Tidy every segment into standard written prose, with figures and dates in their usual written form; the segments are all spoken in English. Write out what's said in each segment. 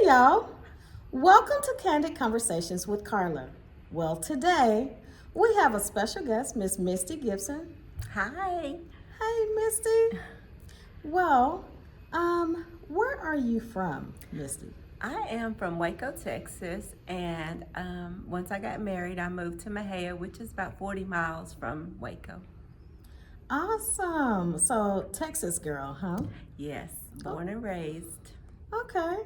y'all. Welcome to Candid Conversations with Carla. Well, today we have a special guest, Miss Misty Gipson. Hi. Hey, Misty. Well, where are you from, Misty? I am from Waco, Texas, and once I got married, I moved to Mejia, which is about 40 miles from Waco. Awesome. So, Texas girl, huh? Yes, Oh, born and raised. okay.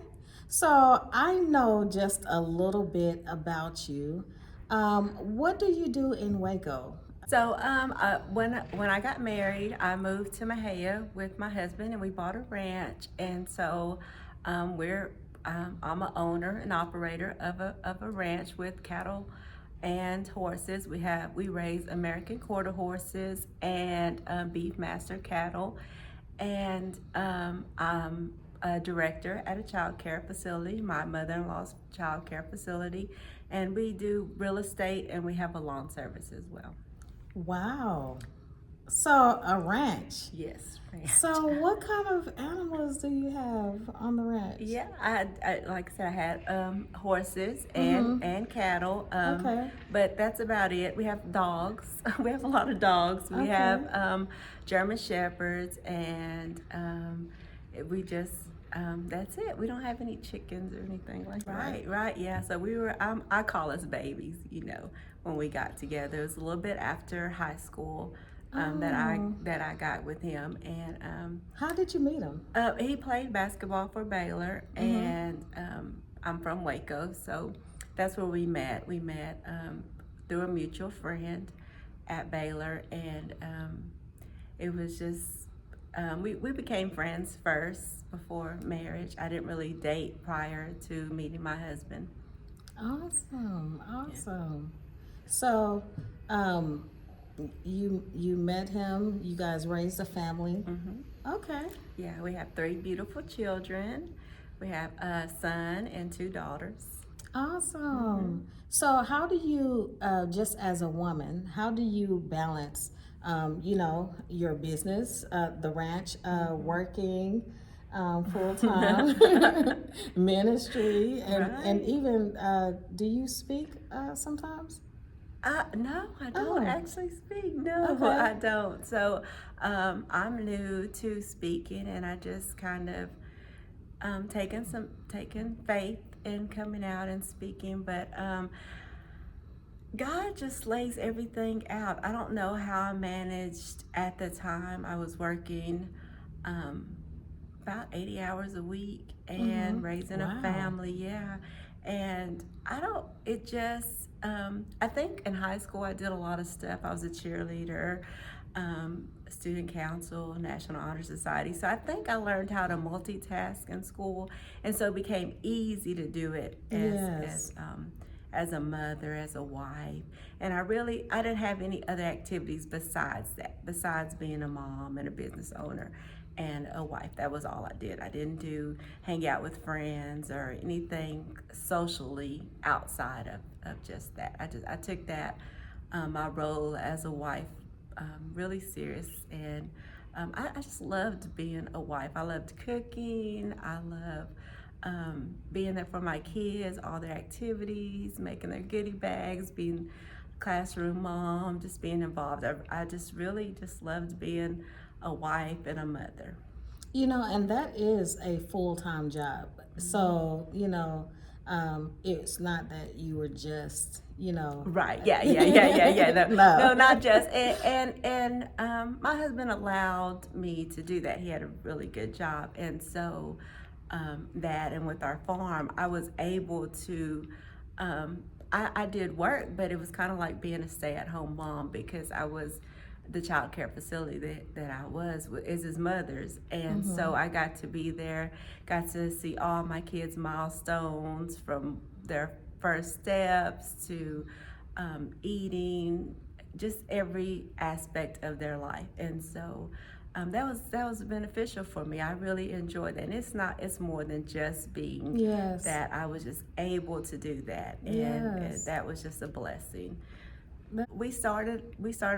So, I know just a little bit about you. What do you do in Waco? When I got married, I moved to Mejia with my husband, and we bought a ranch. And so, we're I'm a owner and operator of a ranch with cattle and horses. We raise American quarter horses and beef master cattle, and I'm a director at a child care facility, my mother-in-law's child care facility, and we do real estate and we have a lawn service as well. Wow. So, a ranch. Yes, ranch. So, what kind of animals do you have on the ranch? Yeah, I like I said, I had horses Mm-hmm. and cattle, Okay. but that's about it. We have dogs. We have a lot of dogs. We Okay. have German shepherds, and we just that's it. We don't have any chickens or anything like that. Right, yeah. So I call us babies. When we got together, it was a little bit after high school. Oh. That I got with him, and How did you meet him? he played basketball for Baylor, Mm-hmm. and I'm from Waco, so that's where we met. We met through a mutual friend at Baylor, and it was just we became friends first before marriage. I didn't really date prior to meeting my husband. Awesome. Yeah. Awesome. So, um, you met him. You guys raised a family. hmm Okay. Yeah, we have three beautiful children. We have a son and two daughters. Awesome. So, how do you, just as a woman, how do you balance, your business, the ranch, working full time, ministry, and Right. even, do you speak sometimes? No, I don't Oh, actually speak. No, okay. I don't. So, I'm new to speaking, and I just kind of taking faith in coming out and speaking. But God just lays everything out. I don't know how I managed at the time. I was working um, about 80 hours a week Mm-hmm. and raising a Wow. family. Yeah. And it just, I think in high school I did a lot of stuff. I was a cheerleader, student council, National Honor Society. So I think I learned how to multitask in school. And so it became easy to do it Yes. as a mother, as a wife. And I didn't have any other activities besides that, besides being a mom and a business owner and a wife. That was all I did. I didn't hang out with friends or anything socially outside of just that. I took that, my role as a wife, really serious. And I just loved being a wife. I loved cooking. I love being there for my kids, all their activities, making their goodie bags, being classroom mom, just being involved. I just really just loved being a wife and a mother. And that is a full-time job. So, it's not that you were just, Right. Yeah. Yeah. Yeah. Yeah. Yeah. No, no. no, not just. And my husband allowed me to do that. He had a really good job, and so that and with our farm, I was able to. I did work, but it was kind of like being a stay-at-home mom because I was the child care facility that I was is his mother's, and Mm-hmm. so I got to be there, got to see all my kids' milestones from their first steps to eating, just every aspect of their life, and so that was beneficial for me. I really enjoyed that, and it's more than just being Yes. that. I was just able to do that, and Yes. that was just a blessing. We started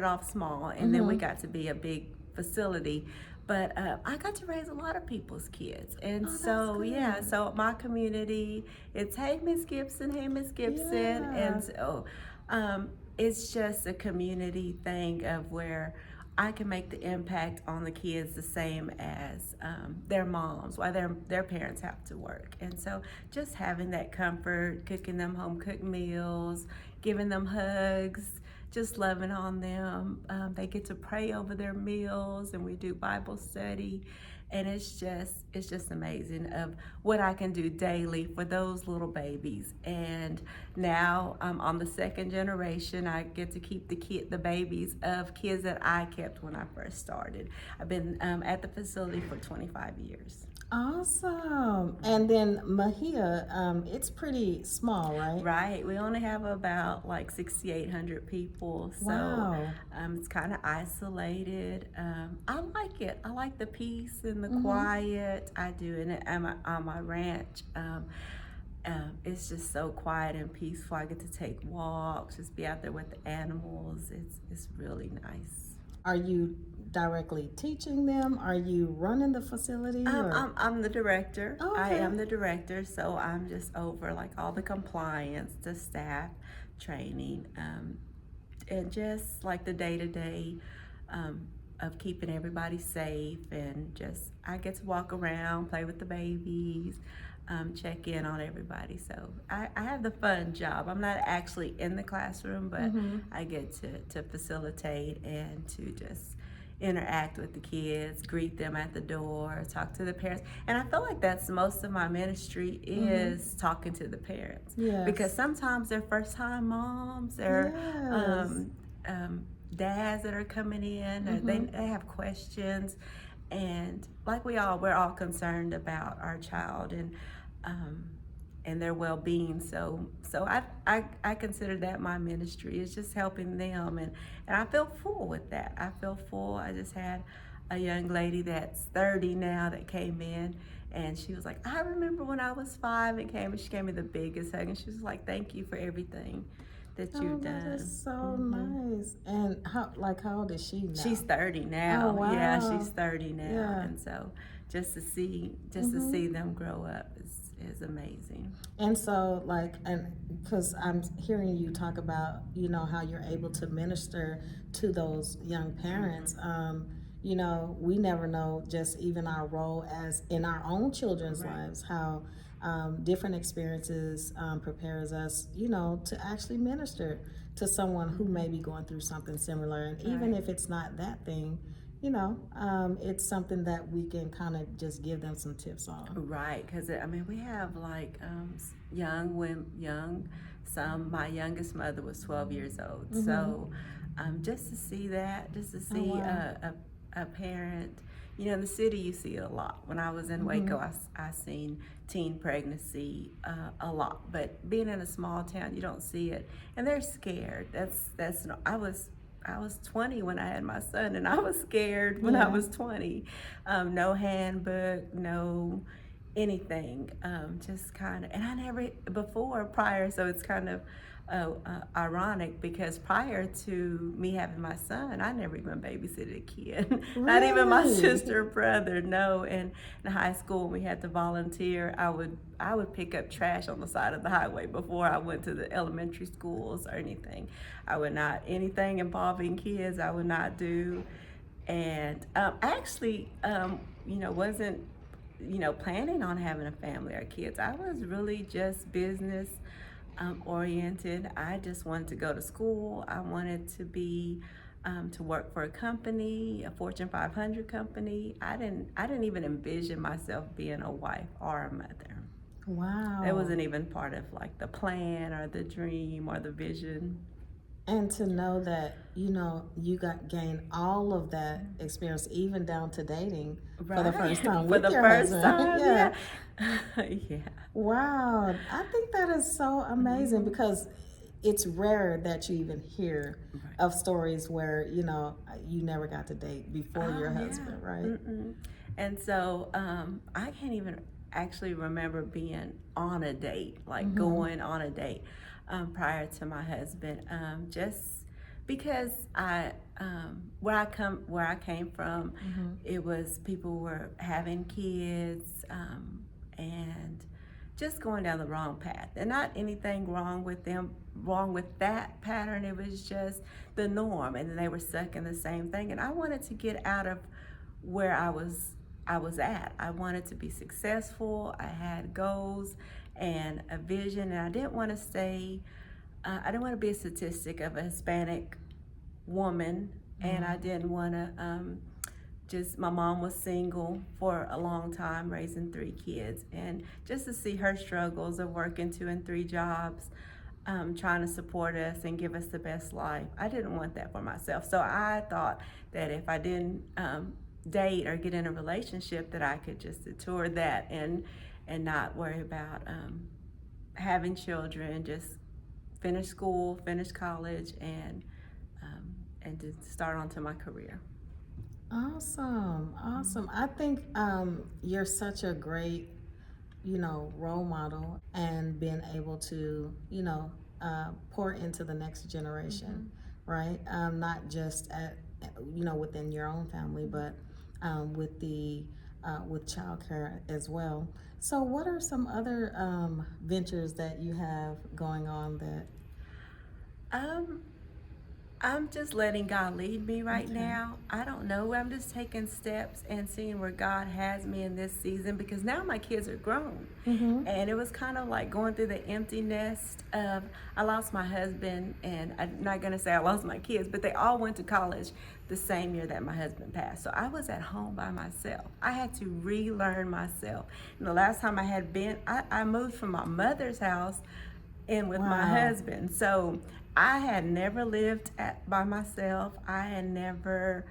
off small, and then we Mm-hmm. got to be a big facility, But I got to raise a lot of people's kids, and Oh, that's so yeah, good. so my community, it's hey Miss Gibson, hey Miss Gibson, Yeah. and so it's just a community thing of where I can make the impact on the kids the same as their moms, why their parents have to work, and so just having that comfort, cooking them home cooked meals, giving them hugs, just loving on them. They get to pray over their meals, and we do Bible study, and it's just amazing of what I can do daily for those little babies. And now I'm on the second generation. I get to keep the babies of kids that I kept when I first started. I've been at the facility for 25 years. Awesome. And then Mahia, it's pretty small, right? Right. We only have about like 6,800 people, so Wow. it's kind of isolated. I like it. I like the peace and the Mm-hmm. quiet. I do, and on my ranch, it's just so quiet and peaceful. I get to take walks, just be out there with the animals. It's really nice. Are you directly teaching them? Are you running the facility or? I'm the director. Oh, I okay. am the director, so I'm just over like all the compliance, the staff training, and just like the day to day of keeping everybody safe. And just I get to walk around, play with the babies, check in on everybody. So I have the fun job. I'm not actually in the classroom, but Mm-hmm. I get to facilitate and to just interact with the kids, greet them at the door, talk to the parents. And I feel like that's most of my ministry Mm-hmm. is talking to the parents, because Yes. sometimes they're first time moms or Yes. um, dads that are coming in, or they, Mm-hmm. they have questions. And like we're all concerned about our child um, and their well-being. So I consider that my ministry is just helping them, and I feel full with that. I feel full. I just had a young lady that's 30 now that came in, and she was like, I remember when I was 5 and came, and she gave me the biggest hug, and she was like, thank you for everything that Oh, you've that is done. so nice. And how old is she now? She's 30 Oh, now. Yeah, she's wow. 30 now. Yeah. And so just to Mm-hmm. see them grow up is amazing. And so, like, and because I'm hearing you talk about, how you're able to minister to those young parents. Mm-hmm. We never know, just even our role as in our own children's Right. lives, how different experiences prepares us, to actually minister to someone who may be going through something similar. And even Right. if it's not that thing, it's something that we can kind of just give them some tips on. Right, because I mean we have like young women, some. My youngest mother was 12 years old, Mm-hmm. so just to see that, just to Oh, see wow. a parent, in the city you see it a lot. When I was in Mm-hmm. Waco, I seen teen pregnancy a lot, but being in a small town, you don't see it, and they're scared. That's no, I was 20 when I had my son, and I was scared when I Yeah. was 20. No handbook, no anything. Just kind of, and I never before prior, so it's kind of ironic because prior to me having my son, I never even babysitted a kid. Not even my Really? sister, brother. No. And in high school, when we had to volunteer, I would pick up trash on the side of the highway before I went to the elementary schools or anything. I would not anything involving kids. I would not do. And actually, wasn't planning on having a family or kids. I was really just business oriented. I just wanted to go to school. I wanted to work for a company, a Fortune 500 company. I didn't even envision myself being a wife or a mother. It Wow. wasn't even part of like the plan or the dream or the vision. And to know that, you got gained all of that experience, even down to dating for the Right. first time For with the your first husband. time, Yeah. yeah. Yeah. Wow. I think that is so amazing Hmm. because it's rare that you even hear Right. of stories where, you never got to date before Oh your yeah. husband, right? Mm-mm. And so I can't even actually remember being on a date, like Mm-hmm. going on a date prior to my husband. Just Because where I came from, it was people were having kids, and just going down the wrong path. And not anything wrong with them, wrong with that pattern. It was just the norm, and they were stuck in the same thing. And I wanted to get out of where I was at. I wanted to be successful. I had goals and a vision, and I didn't want to stay. I didn't want to be a statistic of a Hispanic woman, and I didn't want to just, my mom was single for a long time, raising 3 kids, and just to see her struggles of working 2 and 3 jobs, trying to support us and give us the best life. I didn't want that for myself. So I thought that if I didn't date or get in a relationship, that I could just detour that and not worry about having children, just finish school, finish college, and to start onto my career. Awesome, awesome. I think you're such a great, role model, and being able to, pour into the next generation, right? Not just within your own family, but with the with childcare as well. So, what are some other ventures that you have going on that? Um, I'm just letting God lead me right Okay. now. I don't know. I'm just taking steps and seeing where God has me in this season, because now my kids are grown. And it was kind of like going through the empty nest of, I lost my husband, and I'm not going to say I lost my kids, but they all went to college the same year that my husband passed. So I was at home by myself. I had to relearn myself. And the last time I had been, I moved from my mother's house in with my Wow. husband. So I had never lived by myself. I had never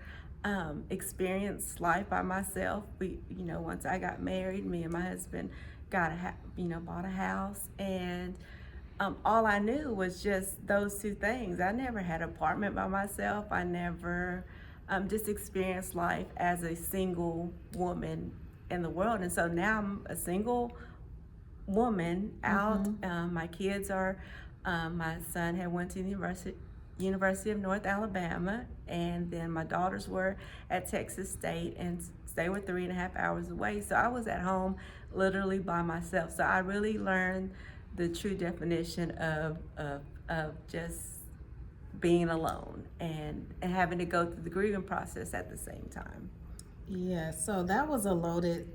experienced life by myself. We, once I got married, me and my husband bought a house, and all I knew was just those 2 things. I never had an apartment by myself. I never just experienced life as a single woman in the world. And so now I'm a single woman out. My kids are, my son had went to the University of North Alabama, and then my daughters were at Texas State, and they were 3.5 hours away. So I was at home literally by myself. So I really learned the true definition of just being alone, and having to go through the grieving process at the same time. Yeah, so that was a loaded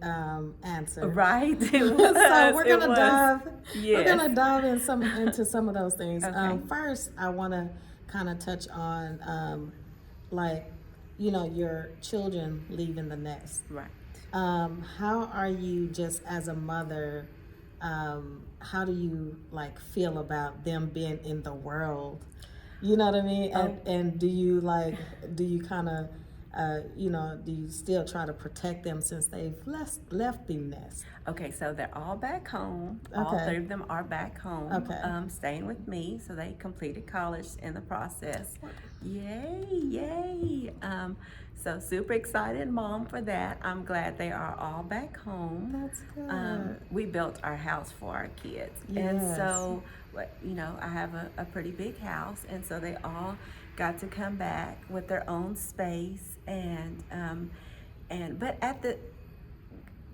answer. Right? It was. So we're It gonna was. dive. We're Yes. gonna dive into some of those things. Okay. First, I want to kind of touch on like your children leaving the nest. Right. How are you, just as a mother? How do you like feel about them being in the world? You know what I mean? And do you kind of do you still try to protect them since they've left the nest? Okay, so they're all back home. All Okay. 3 of them are back home, Okay. staying with me. So they completed college in the process. Yay, yay. So super excited, Mom, for that. I'm glad they are all back home. That's good. We built our house for our kids. And Yes. so, I have a pretty big house. And so they all got to come back with their own space. But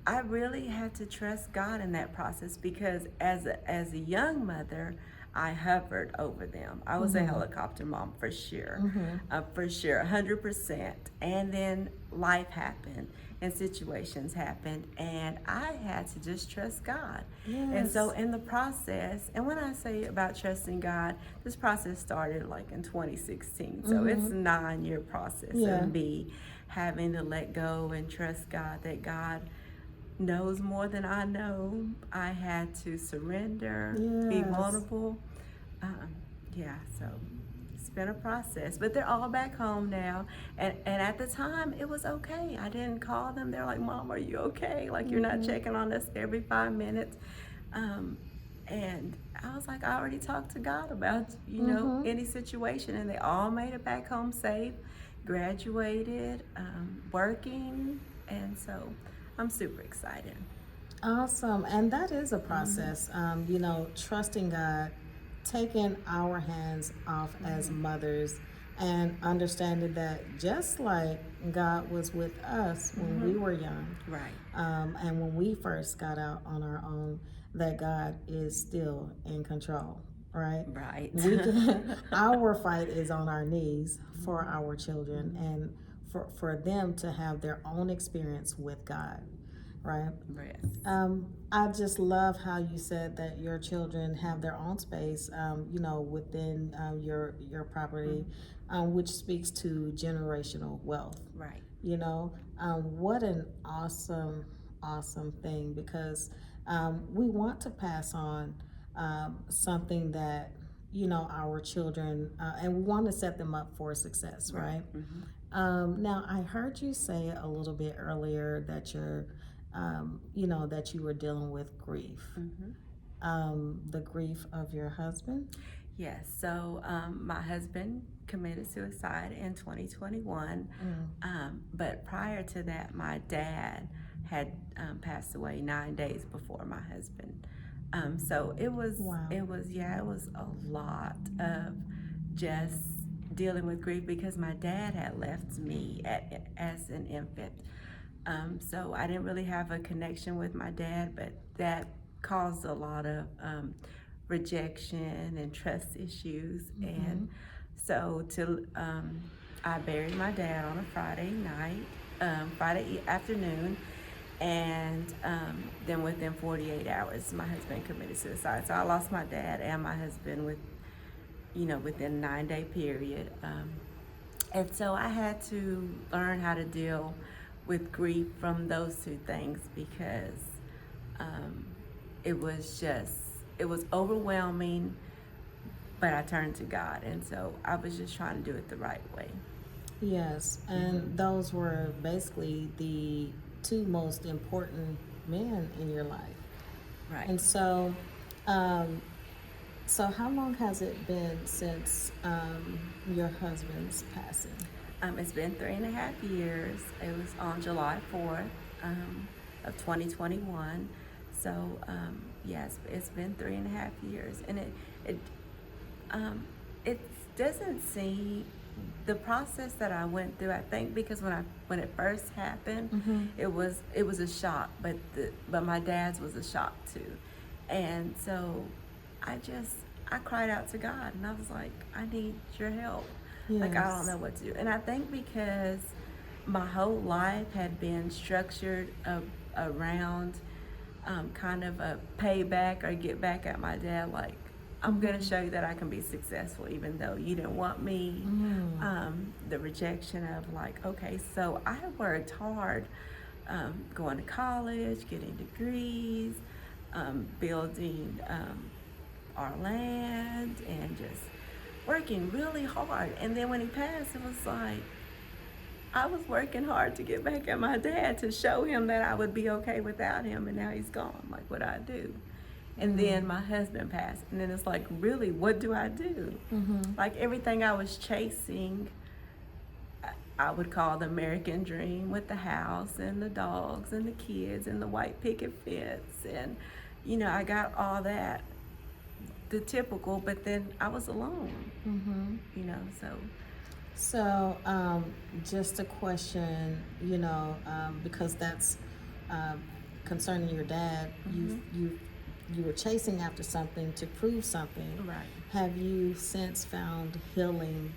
I really had to trust God in that process, because as a young mother, I hovered over them. I was a helicopter mom for sure, 100%. And then life happened, and situations happened, and I had to just trust God. And so in the process, and when I say about trusting God, this process started like in 2016. So it's a 9-year process of me having to let go and trust God, that God knows more than I know. I had to surrender, be vulnerable. So it's been a process, but they're all back home now. And at the time, it was okay. I didn't call them. They're like, Mom, are you okay? Like, you're not checking on us every 5 minutes. And I was like, I already talked to God about, any situation, and they all made it back home safe, graduated, working, and so I'm super excited. Awesome. And that is a process. Trusting God, taking our hands off as mothers, and understanding that just like God was with us when we were young, Right. and when we first got out on our own, that God is still in control, right? Right. We can, our fight is on our knees for our children and for them to have their own experience with God, right? Yes. I just love how you said that your children have their own space, within your property, which speaks to generational wealth. Right. What an awesome thing, because we want to pass on something that our children, and we want to set them up for success, right? Now, I heard you say a little bit earlier that that you were dealing with grief. The grief of your husband. Yes. So my husband committed suicide in 2021. But prior to that, my dad had passed away 9 days before my husband. So it was, Wow. it was a lot of just dealing with grief because my dad had left me as an infant. So I didn't really have a connection with my dad, but that caused a lot of rejection and trust issues. And so I buried my dad on a Friday night, Friday afternoon, and then within 48 hours, my husband committed suicide. So I lost my dad and my husband within a 9-day period. And so I had to learn how to deal with grief from those two things because it was overwhelming, but I turned to God. And so I was just trying to do it the right way. Yes, and those were basically the two most important men in your life. Right. And so, so how long has it been since your husband's passing? It's been 3.5 years. It was on July 4th of 2021. So yes, it's been 3.5 years, and it doesn't seem the process that I went through. I think because when it first happened, it was a shock, but my dad's was a shock too, and so I cried out to God, and I was like, I need your help. Like, I don't know what to do. And I think because my whole life had been structured around kind of a payback or get back at my dad, like, I'm going to show you that I can be successful even though you didn't want me. The rejection of like, okay, so I worked hard going to college, getting degrees, building our land, and just working really hard. And then when he passed, it was like I was working hard to get back at my dad to show him that I would be okay without him, and now he's gone. Like, what do I do? And then my husband passed, and then it's like, really, what do I do? Like, everything I was chasing, I would call the American dream, with the house and the dogs and the kids and the white picket fence, and I got all that, the typical, but then I was alone. So, just a question, because that's concerning your dad. You were chasing after something to prove something. Right. Have you since found healing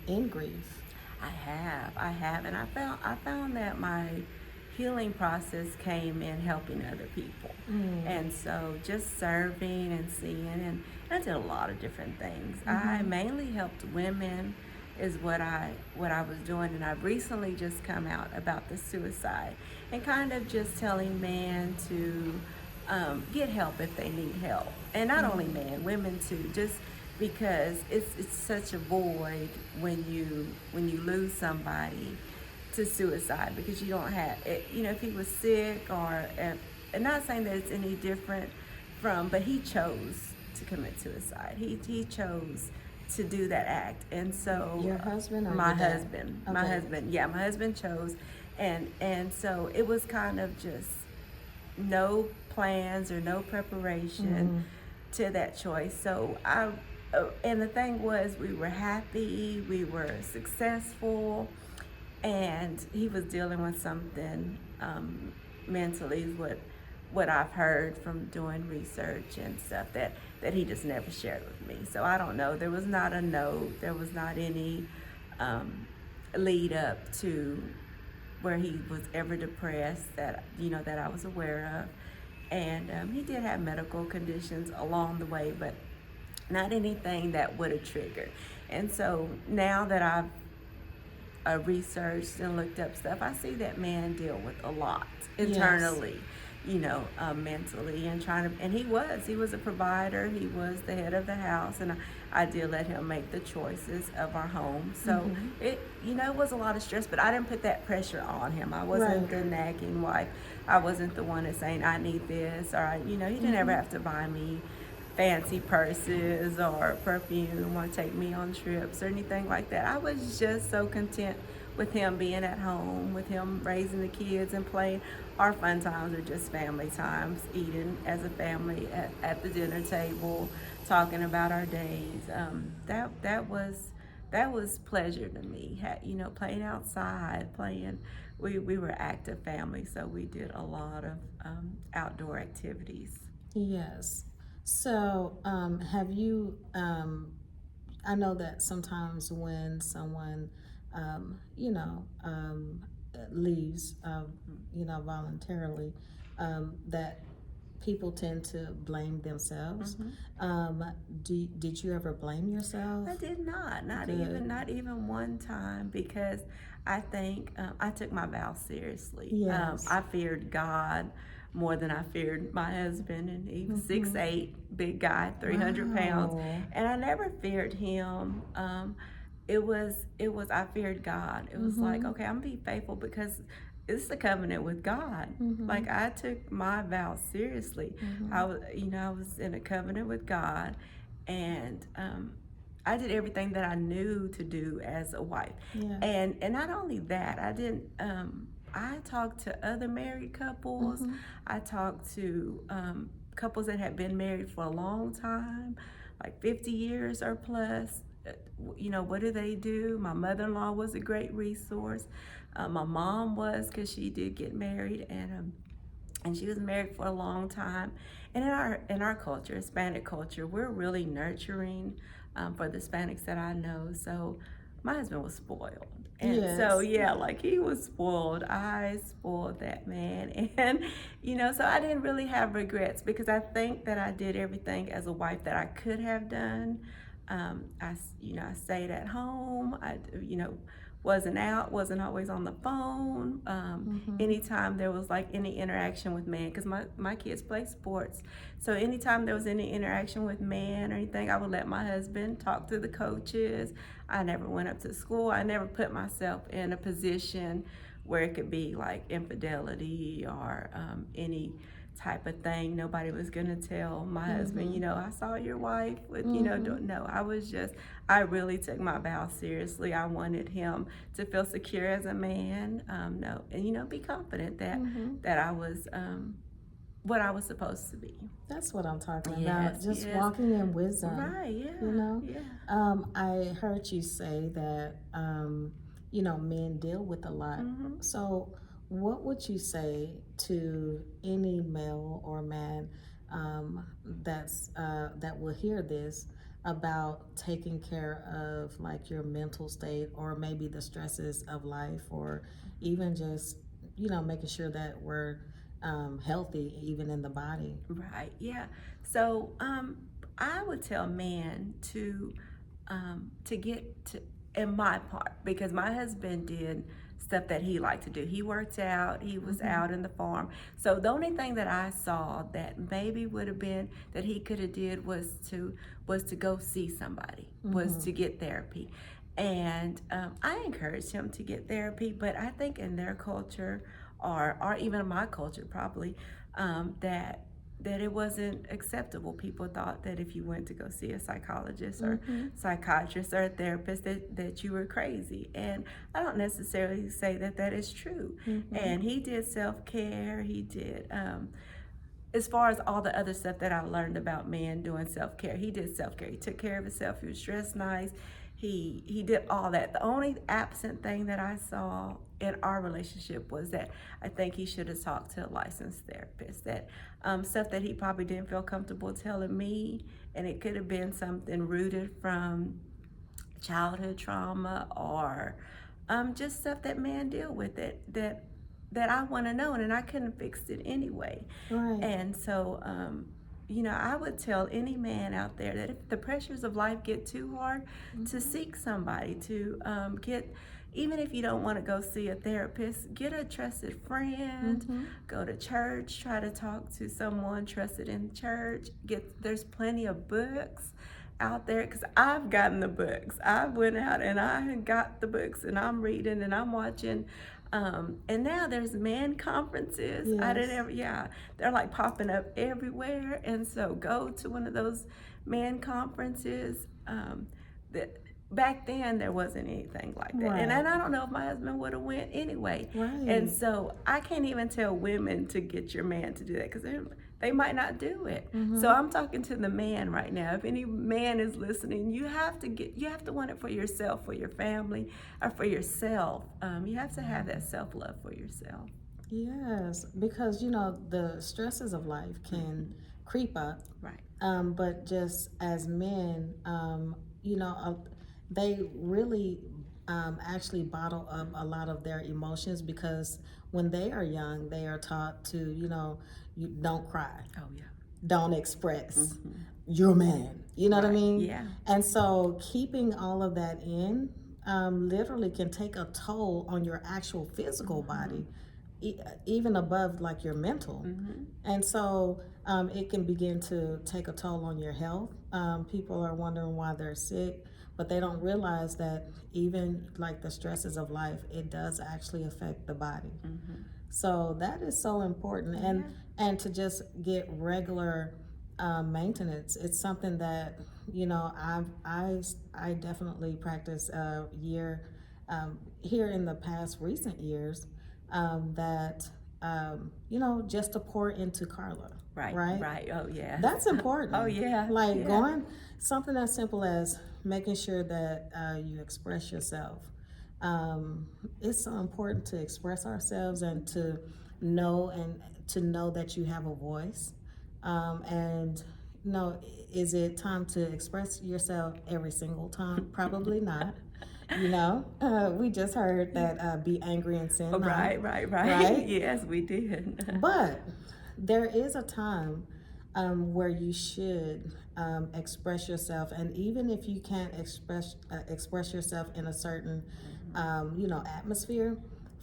in grief? I have, and I found that my healing process came in helping other people, and so just serving and seeing, and I did a lot of different things. I mainly helped women, is what I was doing, and I've recently just come out about the suicide and kind of just telling men to get help if they need help, and not only men, women too, just because it's such a void when you lose somebody to suicide, because you don't have it, if he was sick, or and not saying that it's any different from, but he chose to commit suicide. He chose to do that act, and so Your husband or my your dad? husband, Okay. my husband, yeah, my husband chose, and so it was kind of just no plans or no preparation to that choice. So And the thing was, we were happy, we were successful, and he was dealing with something mentally, is what I've heard from doing research and stuff, that he just never shared with me. So I don't know. There was not a note. There was not any lead up to where he was ever depressed that that I was aware of. And he did have medical conditions along the way, but not anything that would have triggered. And so now that I've researched and looked up stuff, I see that man deal with a lot internally, mentally, and and he was a provider. He was the head of the house, and I did let him make the choices of our home. So it was a lot of stress, but I didn't put that pressure on him. I wasn't the nagging wife. I wasn't the one that's saying I need this, or he didn't ever have to buy me fancy purses or perfume or take me on trips or anything like that. I was just so content with him being at home, with him raising the kids and playing. Our fun times are just family times, eating as a family at the dinner table, talking about our days. That was pleasure to me. Playing outside, playing. We were active family, so we did a lot of outdoor activities. Yes. So, have you, I know that sometimes when someone, um, you know, um, leaves, voluntarily, that people tend to blame themselves. Did you ever blame yourself? I did not, Good. not even one time, because I think I took my vows seriously. Yes. I feared God more than I feared my husband, and he was 6'8", big guy, 300 pounds, Wow. and I never feared him. It was I feared God. It was like, okay, I'm gonna be faithful because it's a covenant with God. Like, I took my vows seriously. I was in a covenant with God, and I did everything that I knew to do as a wife. Yeah. And not only that, I didn't. I talked to other married couples. I talked to couples that had been married for a long time, like 50 years or plus. What do they do? My mother-in-law was a great resource. My mom was, because she did get married, and she was married for a long time. And in our culture, Hispanic culture, we're really nurturing for the Hispanics that I know. So my husband was spoiled. And so, Yes. yeah, like, he was spoiled. I spoiled that man. And, so I didn't really have regrets, because I think that I did everything as a wife that I could have done. I stayed at home. Wasn't always on the phone. Anytime there was like any interaction with man, because my kids play sports. So anytime there was any interaction with man or anything, I would let my husband talk to the coaches. I never went up to school. I never put myself in a position where it could be like infidelity or any type of thing. Nobody was gonna tell my husband, I saw your wife with, no, I really took my vows seriously. I wanted him to feel secure as a man, no, and be confident that I was what I was supposed to be. That's what I'm talking about. Yes, Just yes. walking in wisdom. Right, yeah, You know, yeah. I heard you say that, men deal with a lot. So, what would you say to any male or man that will hear this about taking care of like your mental state, or maybe the stresses of life, or even just making sure that we're healthy even in the body? Right, yeah. So I would tell men to get to, in my part, because my husband did stuff that he liked to do. He worked out, he was out in the farm. So the only thing that I saw that maybe would have been that he could have did was to go see somebody, was to get therapy. And I encouraged him to get therapy, but I think in their culture, or even my culture probably, that it wasn't acceptable. People thought that if you went to go see a psychologist or psychiatrist or a therapist, that you were crazy. And I don't necessarily say that is true. And he did self-care. He did as far as all the other stuff that I learned about men doing self-care, he did self-care. He took care of himself. He was dressed nice. He did all that. The only absent thing that I saw in our relationship was that I think he should have talked to a licensed therapist. That stuff that he probably didn't feel comfortable telling me, and it could have been something rooted from childhood trauma or just stuff that men deal with that I want to know, and I couldn't fix it anyway. Right. And so, I would tell any man out there that if the pressures of life get too hard, to seek somebody, to get, even if you don't want to go see a therapist, get a trusted friend, go to church, try to talk to someone trusted in church. There's plenty of books out there, because I've gotten the books. I went out and I got the books, and I'm reading and I'm watching. And now there's man conferences. Yes. I didn't ever, yeah, they're like popping up everywhere. And so go to one of those man conferences. That back then there wasn't anything like that. Right. And I don't know if my husband would have went anyway. Right. And so I can't even tell women to get your man to do that, because they might not do it. So I'm talking to the man right now. If any man is listening, you have to want it for yourself, for your family, or for yourself. You have to have that self-love for yourself. Yes, because the stresses of life can creep up. Right. But just as men, they really actually bottle up a lot of their emotions, because when they are young, they are taught to, you don't cry, Oh, yeah. don't express, you're a man. You know what I mean? Yeah. And so keeping all of that in literally can take a toll on your actual physical body, even above like your mental. And so it can begin to take a toll on your health. People are wondering why they're sick, but they don't realize that even like the stresses of life, it does actually affect the body. So that is so important. And to just get regular maintenance, it's something that I definitely practice year here in the past recent years, that just to pour into Carla. Right. Oh, yeah. That's important. Oh, yeah. Like Yeah. going something as simple as making sure that you express yourself. It's so important to express ourselves and to know that you have a voice. And is it time to express yourself every single time? Probably not. We just heard that be angry and sin not. Right. Yes, we did. But there is a time where you should express yourself, and even if you can't express yourself in a certain atmosphere,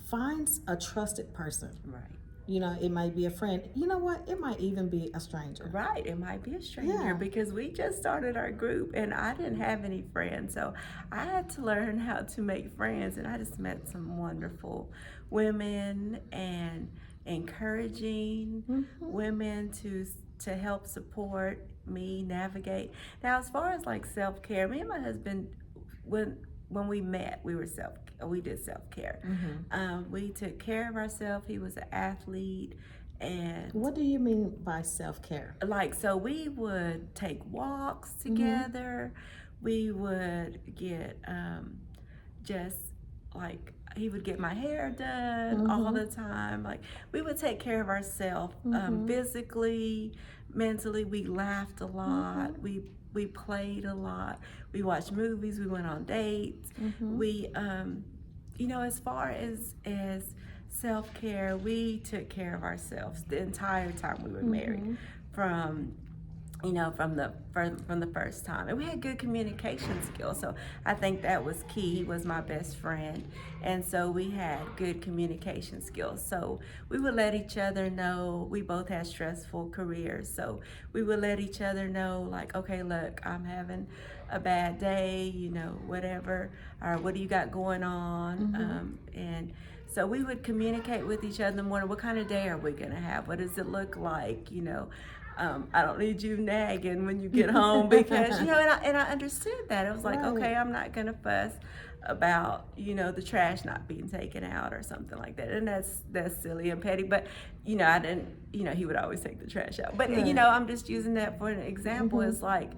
find a trusted person. Right. It might be a friend. You know what? It might even be a stranger. Right, it might be a stranger. Yeah. Because we just started our group and I didn't have any friends, so I had to learn how to make friends, and I just met some wonderful women and encouraging women to help support me navigate. Now, as far as like self-care, me and my husband, when we met, we did self-care. We took care of ourselves. He was an athlete. And what do you mean by self-care? so we would take walks together. We would get just like, he would get my hair done all the time. Like, we would take care of ourselves physically, mentally. We laughed a lot. We played a lot. We watched movies. We went on dates. We, as far as self-care, we took care of ourselves the entire time we were married, from the first time. And we had good communication skills, so I think that was key. He was my best friend, and so we had good communication skills. So we would let each other know. We both had stressful careers, so we would let each other know, like, okay, look, I'm having a bad day, whatever, or what do you got going on? And so we would communicate with each other in the morning. What kind of day are we gonna have? What does it look like? I don't need you nagging when you get home, because and I understood that. It was like, Right. okay, I'm not gonna fuss. about, the trash not being taken out or something like that. And that's silly and petty, but I didn't, he would always take the trash out. But Right. I'm just using that for an example. Mm-hmm. It's like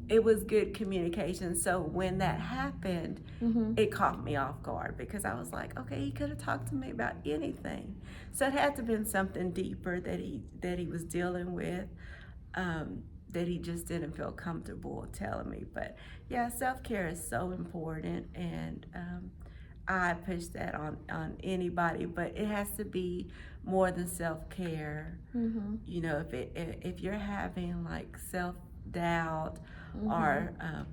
it was good communication. So when that happened, Mm-hmm. it caught me off guard because I was like, okay, he could have talked to me about anything. So it had to have been something deeper that he was dealing with, that he just didn't feel comfortable telling me. But yeah, self-care is so important, and I push that on anybody, but it has to be more than self-care. Mm-hmm. If you're having like self-doubt Mm-hmm. or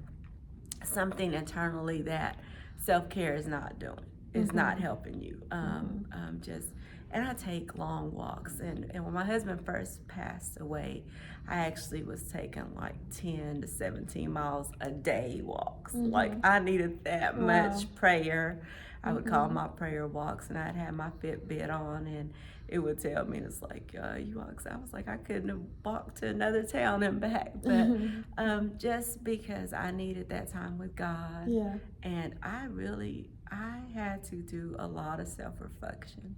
something internally that self-care is not doing, is Mm-hmm. not helping you. And I take long walks, and when my husband first passed away, I actually was taking like 10 to 17 miles a day walks. Mm-hmm. Like I needed that Wow. much prayer. I would call Mm-hmm. my prayer walks, and I'd have my Fitbit on, and it would tell me, and it's like, you walk. So I was like, I couldn't have walked to another town and back, but just because I needed that time with God. Yeah. And I had to do a lot of self-reflection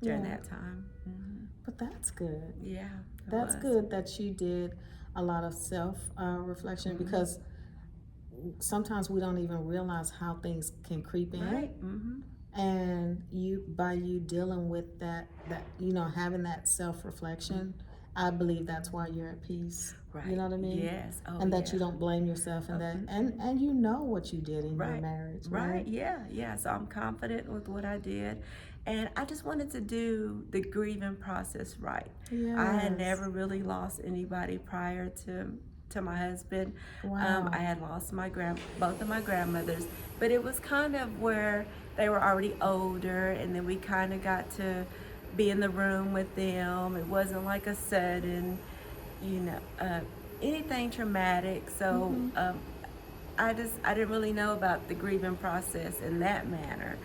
during Yeah. that time. But that's good. Yeah, it That's was. good that you did a lot of self reflection, because sometimes we don't even realize how things can creep in. Right. And by you dealing with that having that self reflection, I believe that's why you're at peace. Right. You know what I mean? Yes. Oh, And that yeah. you don't blame yourself, and that and you know what you did in your marriage, Right. Yeah. So I'm confident with what I did, and I just wanted to do the grieving process right. I had Yes. never really lost anybody prior to my husband. Wow. I had lost both of my grandmothers, but it was kind of where they were already older, and then we kind of got to be in the room with them. It wasn't like a sudden, anything traumatic. So I didn't really know about the grieving process in that manner,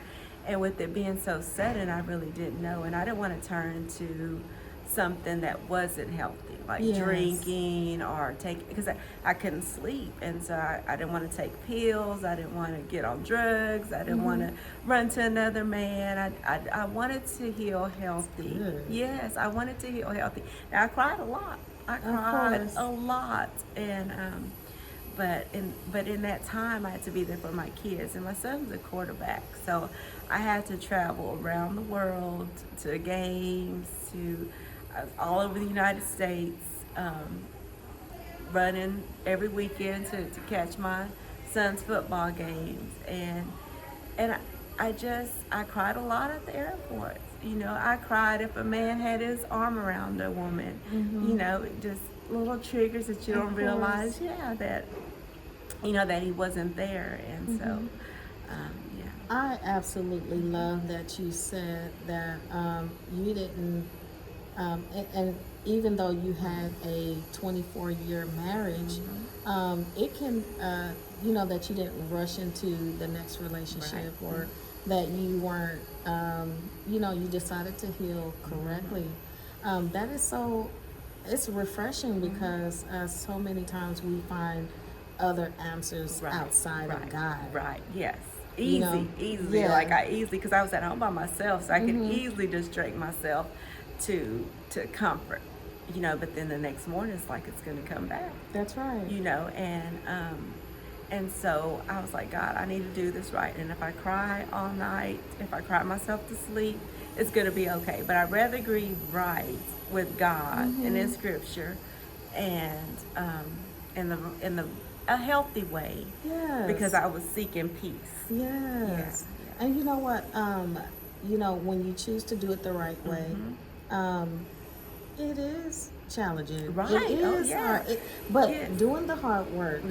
and with it being so sudden, I really didn't know, and I didn't want to turn to something that wasn't healthy, like Yes. drinking or because I couldn't sleep, and so I didn't want to take pills. I didn't want to get on drugs. I didn't want to run to another man. I wanted to heal healthy. Good. Yes, I wanted to heal healthy. Now I cried a lot. I cried course. a lot, and but in that time I had to be there for my kids, and my son's a quarterback, so I had to travel around the world to games, to all over the United States, running every weekend to catch my son's football games, and I cried a lot at the airport. I cried if a man had his arm around a woman. Just little triggers that you Of don't course. realize, that that he wasn't there, and so yeah. I absolutely love that you said that you didn't, and even though you had a 24-year marriage, it can, that you didn't rush into the next relationship, or that you weren't, you decided to heal correctly. That is it's refreshing, because so many times we find other answers outside of God. Right. Yes. You know? Easy. Yeah. Like because I was at home by myself, so I could easily just drink myself to comfort. But then the next morning it's like it's going to come back. That's right. And so I was like, God, I need to do this right. And if I cry all night, if I cry myself to sleep, it's going to be okay. But I'd rather grieve right with God and in Scripture, and in a healthy way, Yes. because I was seeking peace. Yes. Yeah. And you know what? When you choose to do it the right way, it is challenging. Right. It Oh, is yeah. hard. But Yes. doing the hard work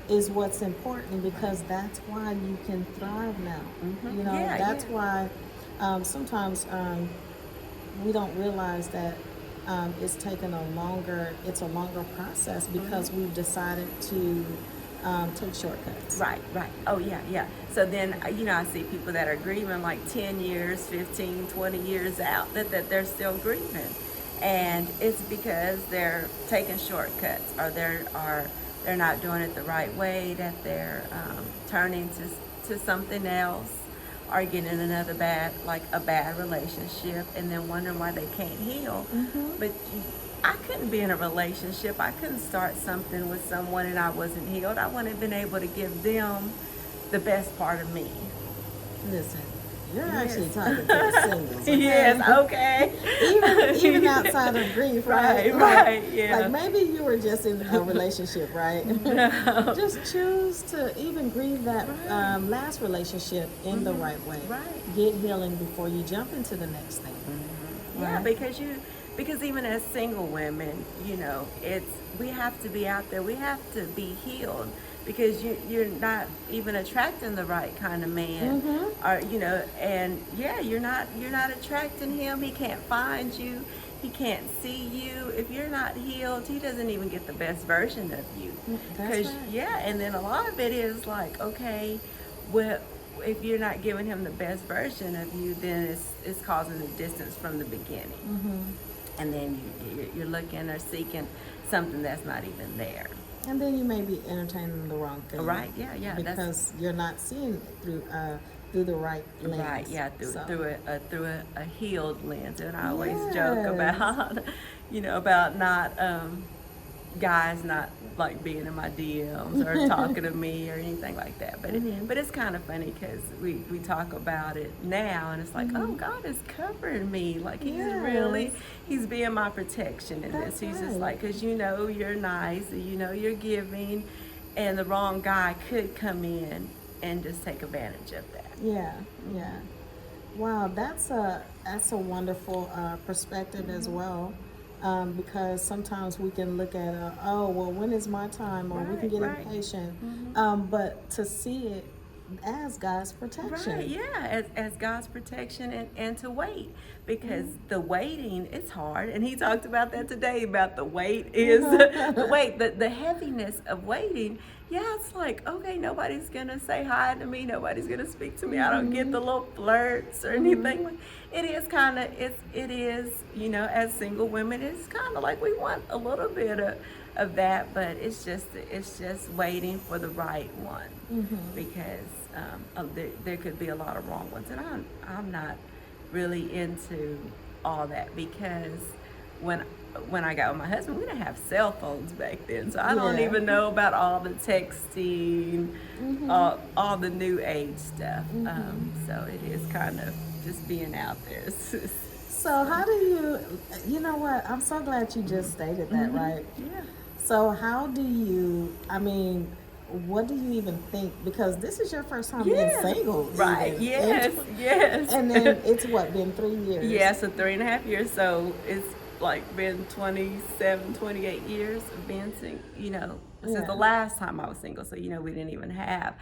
is what's important, because that's why you can thrive now. Yeah, That's yeah. why sometimes we don't realize that it's a longer process, because we've decided to take shortcuts. Right. Oh, yeah. So then, I see people that are grieving like 10 years, 15, 20 years out, that they're still grieving. And it's because they're taking shortcuts, or they're not doing it the right way, that they're turning to something else or get in another a bad relationship, and then wondering why they can't heal. But I couldn't be in a relationship. I couldn't start something with someone and I wasn't healed. I wouldn't have been able to give them the best part of me. Listen, you're Yes. actually talking to the singles. Okay? Yes, okay. Even outside of grief, right? Right, yeah. Like maybe you were just in a relationship, right? No. Just choose to even grieve that last relationship in the right way. Right. Get healing before you jump into the next thing. Yeah, Right? because even as single women, we have to be out there. We have to be healed because you're not even attracting the right kind of man, or and yeah, you're not attracting him. He can't find you. He can't see you. If you're not healed, he doesn't even get the best version of you. That's right. Yeah, and then a lot of it is like, okay, well, if you're not giving him the best version of you, then it's causing a distance from the beginning. And then you're looking or seeking something that's not even there. And then you may be entertaining the wrong thing. Right, yeah. Because you're not seeing through the right lens. Right, yeah, through a healed lens. And I always Yes. joke about, about not, guys not like being in my DMs or talking to me or anything like that. But it's kind of funny because we talk about it now and it's like, oh, God is covering me. Like he's being my protection in That's this. He's just right. like, because you're nice, you're giving, and the wrong guy could come in and just take advantage of that. Yeah. Wow, that's a wonderful perspective as well, because sometimes we can look at when is my time, or we can get impatient, but to see it as God's protection. Right, yeah, as God's protection and to wait, because the waiting is hard, and he talked about that today, about the wait is the heaviness of waiting. Yeah, it's like, okay, nobody's gonna say hi to me, nobody's gonna speak to me, I don't get the little flirts or anything. It is kind of, as single women, it's kind of like we want a little bit of that, but it's just waiting for the right one, because there could be a lot of wrong ones, and I'm not really into all that, because when I got with my husband, we didn't have cell phones back then, so I don't even know about all the texting, all the new age stuff. So it is kind of just being out there. So how do you know what? I'm so glad you just stated that, right? Yeah. So how do you, what do you even think? Because this is your first time being single. Right, even. yes. And then it's been 3 years? Yeah, so 3.5 years, so it's like been 27, 28 years of being single, since the last time I was single, so, we didn't even have,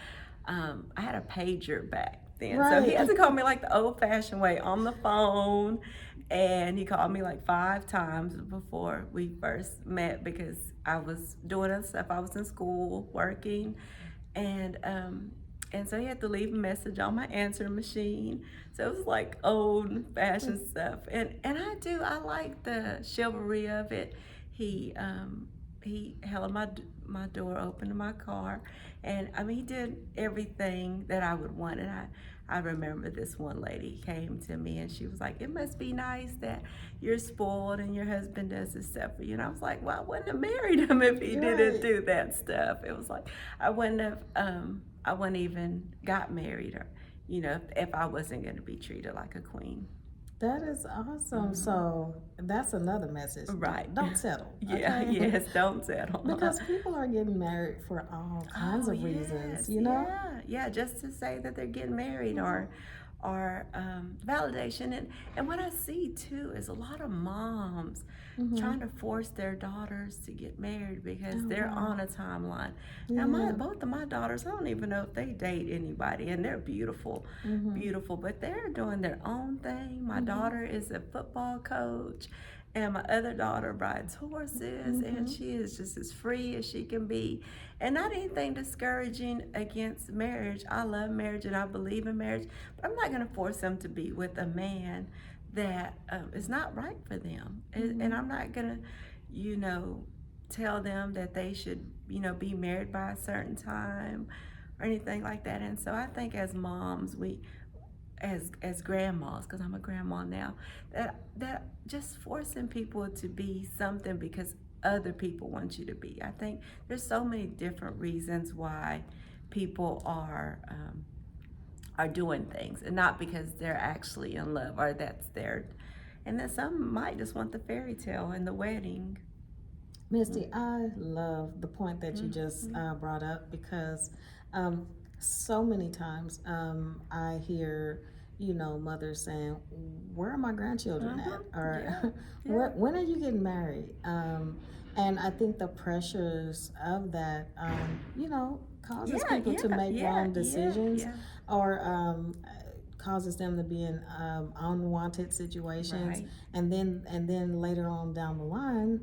I had a pager back then, so he had to call me like the old-fashioned way on the phone, and he called me like 5 times before we first met, because I was doing other stuff. I was in school, working, and so he had to leave a message on my answering machine. So it was like old-fashioned stuff, and I like the chivalry of it. He held my door open to my car, and he did everything that I would want. And I remember this one lady came to me and she was like, "It must be nice that you're spoiled and your husband does this stuff for you." And I was like, well, I wouldn't have married him if he didn't do that stuff. It was like I wouldn't even got married, or if I wasn't going to be treated like a queen. That is awesome. So that's another message. Right. Don't settle. Yeah, Okay? yes, don't settle. Because people are getting married for all kinds of reasons, Yeah, just to say that they're getting married, or validation. And what I see too is a lot of moms trying to force their daughters to get married because they're on a timeline. Now both of my daughters, I don't even know if they date anybody, and they're beautiful, but they're doing their own thing. My daughter is a football coach, and my other daughter rides horses, and she is just as free as she can be. And not anything discouraging against marriage. I love marriage and I believe in marriage, but I'm not going to force them to be with a man that is not right for them. And I'm not going to, tell them that they should, be married by a certain time. or anything like that. And so I think as moms, we as grandmas, because I'm a grandma now, that just forcing people to be something because other people want you to be. I think there's so many different reasons why people are doing things, and not because they're actually in love or that's their. And then some might just want the fairy tale and the wedding. Misty, I love the point that you just Mhm. brought up because um, so many times I hear, mothers saying, "Where are my grandchildren at?" Yeah, Or yeah. When are you getting married?" And I think the pressures of that, causes Yeah, people to yeah, make yeah, wrong yeah, decisions, yeah. or causes them to be in unwanted situations, Right, and then later on down the line,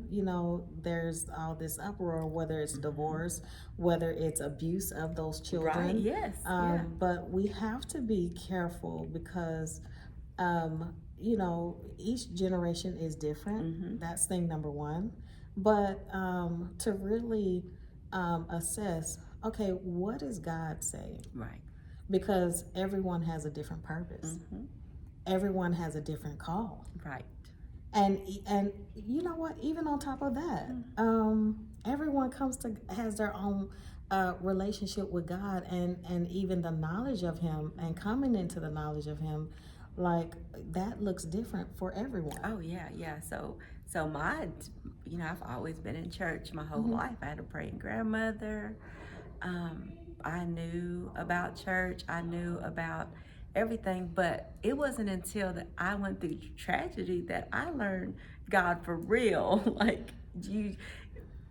there's all this uproar, whether it's hmm, divorce, whether it's abuse of those right. children. Yes, yeah. But we have to be careful because each generation is different. Hmm. That's thing number one. But to really assess, okay, what is God saying? Right. Because everyone has a different purpose, Hmm. everyone has a different call. Right. And you know what, even on top of that, everyone comes to has their own relationship with God, and even the knowledge of him, and coming into the knowledge of him, like, that looks different for everyone. Oh yeah, yeah. So I've always been in church my whole Mm-hmm. life. I had a praying grandmother. Um, I knew about church. I knew about everything, but it wasn't until that I went through tragedy that I learned God for real. Like you,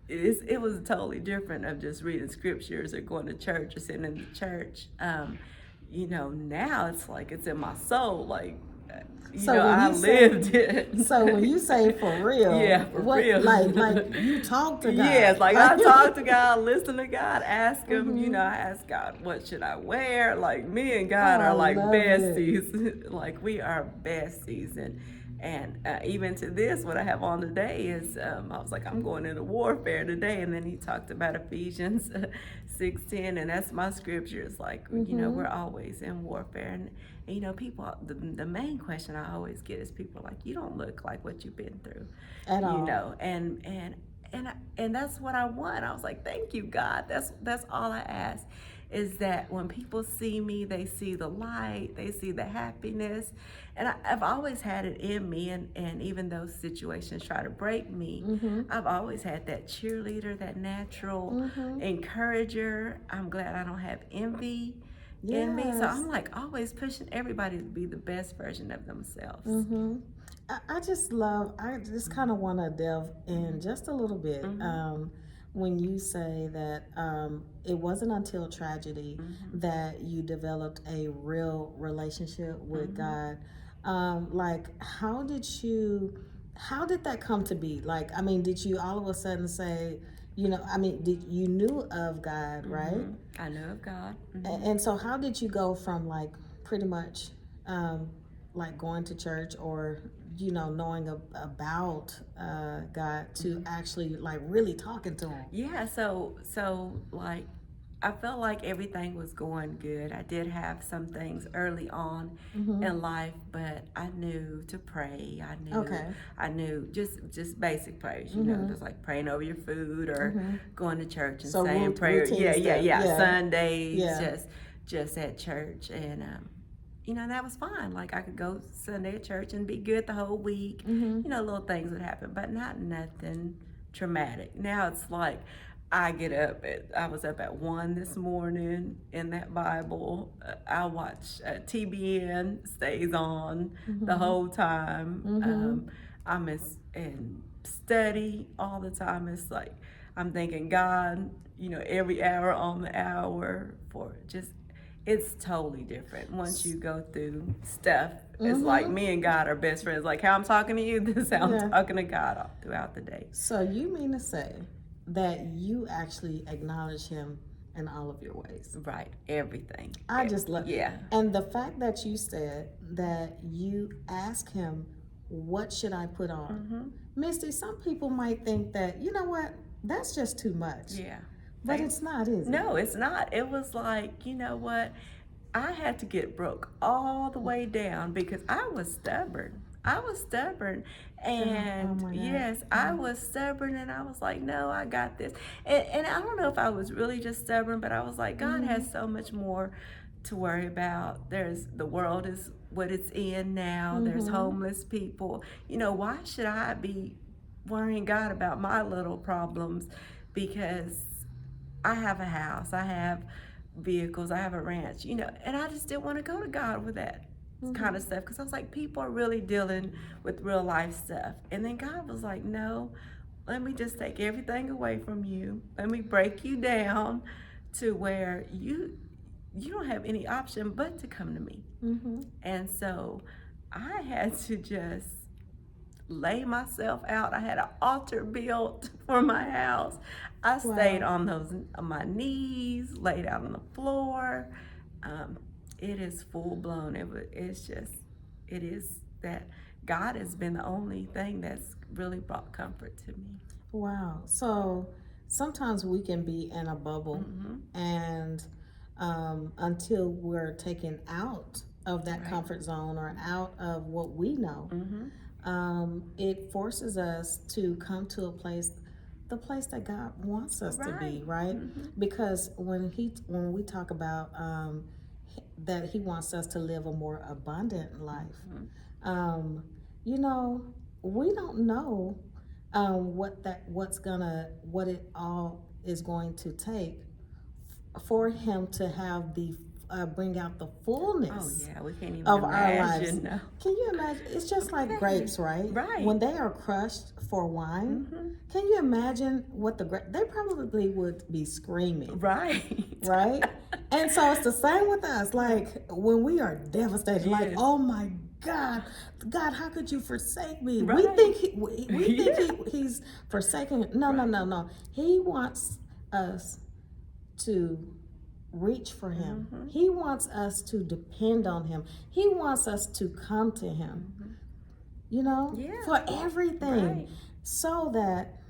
it was totally different of just reading scriptures or going to church or sitting in the church. Now it's like it's in my soul. Like, So when I you say, lived it. so when you say for real, Yeah, for what, real. like you talk to Yes, God, like like. I talk to God, listen to God, ask Him. Mm-hmm. I ask God, what should I wear? Like me and God I are like love it. besties. Like we are besties, and even to this, what I have on today is I was like, I'm going into warfare today, and then He talked about Ephesians 6:10, and that's my scripture. It's like Mm-hmm. we're always in warfare, and people. The main question I always get is people are like, you don't look like what you've been through, At all. and that's what I want. I was like, thank you, God. That's all I ask, is that when people see me, they see the light, they see the happiness, and I've always had it in me. And even though situations try to break me, Mm-hmm. I've always had that cheerleader, that natural Mm-hmm. encourager. I'm glad I don't have envy in me, so Yes. I'm like always pushing everybody to be the best version of themselves. Mm-hmm. I just kind of want to delve in just a little bit. Mm-hmm. When you say that it wasn't until tragedy Mm-hmm. that you developed a real relationship with Mm-hmm. God, like, how did that come to be? Like, I mean, did you all of a sudden say, I mean, did you knew of God, right? Mm-hmm. I know of God. And, Mm-hmm. and so how did you go from, like, pretty much um, like going to church, or knowing about God, to Mm-hmm. actually, like, really talking to him? Yeah, so like I felt like everything was going good. I did have some things early on Mm-hmm. in life, but I knew to pray. Okay. I knew just basic prayers, Mm-hmm. just like praying over your food or Mm-hmm. going to church and So saying prayer. routine Yeah, yeah, stuff. yeah. Yeah. Sundays, Yeah. just at church, and that was fine. Like I could go Sunday at church and be good the whole week. Mm-hmm. Little things would happen, but not nothing traumatic. Now it's like I was up at 1 this morning in that Bible. I watch TBN stays on the Mm-hmm. whole time. Mm-hmm. I'm in study all the time. It's like I'm thanking God, every hour on the hour for just, it's totally different once you go through stuff. It's like Mm-hmm. me and God are best friends. Like how I'm talking to you, this is how I'm Yeah. talking to God all throughout the day. So you mean to say that you actually acknowledge him in all of your ways? Right, everything. I just love, Yeah. and the fact that you said that you ask him, "What should I put on?" Mm-hmm. Misty, some people might think that, you know what, that's just too much. Yeah. But it's not, is it? No, it's not. It was like, you know what? I had to get broke all the way down because I was stubborn. I was stubborn. Oh And my God. yes, I was stubborn and I was like, no, I got this. And I don't know if I was really just stubborn, but I was like, God has so much more to worry about. There's the world is what it's in now. There's homeless people. You know, why should I be worrying God about my little problems? Because I have a house, I have vehicles, I have a ranch, you know, and I just didn't want to go to God with that kind of stuff because I was like, people are really dealing with real life stuff. And then God was like, no, let me just take everything away from you. Let me break you down to where you don't have any option but to come to me. And so I had to just lay myself out. I had an altar built for my house. I stayed on my knees, laid out on the floor. It is full blown. It's just, it is that God has been the only thing that's really brought comfort to me. Wow. So sometimes we can be in a bubble, and until we're taken out of that comfort zone or out of what we know, it forces us to come to a place, the place that God wants us to be, right? Because when we talk about that He wants us to live a more abundant life, you know, we don't know what it all is going to take for Him to have the bring out the fullness Oh yeah, we can't even of our lives. imagine. No. Can you imagine? It's just like grapes, right? Right. When they are crushed for wine, can you imagine what they probably would be screaming, Right. right? And so it's the same with us. Like when we are devastated, like, oh my God, God, how could you forsake me? We Right. think He's forsaken. No. He wants us to reach for Him. He wants us to depend on Him. He wants us to come to Him, you know, for everything, so that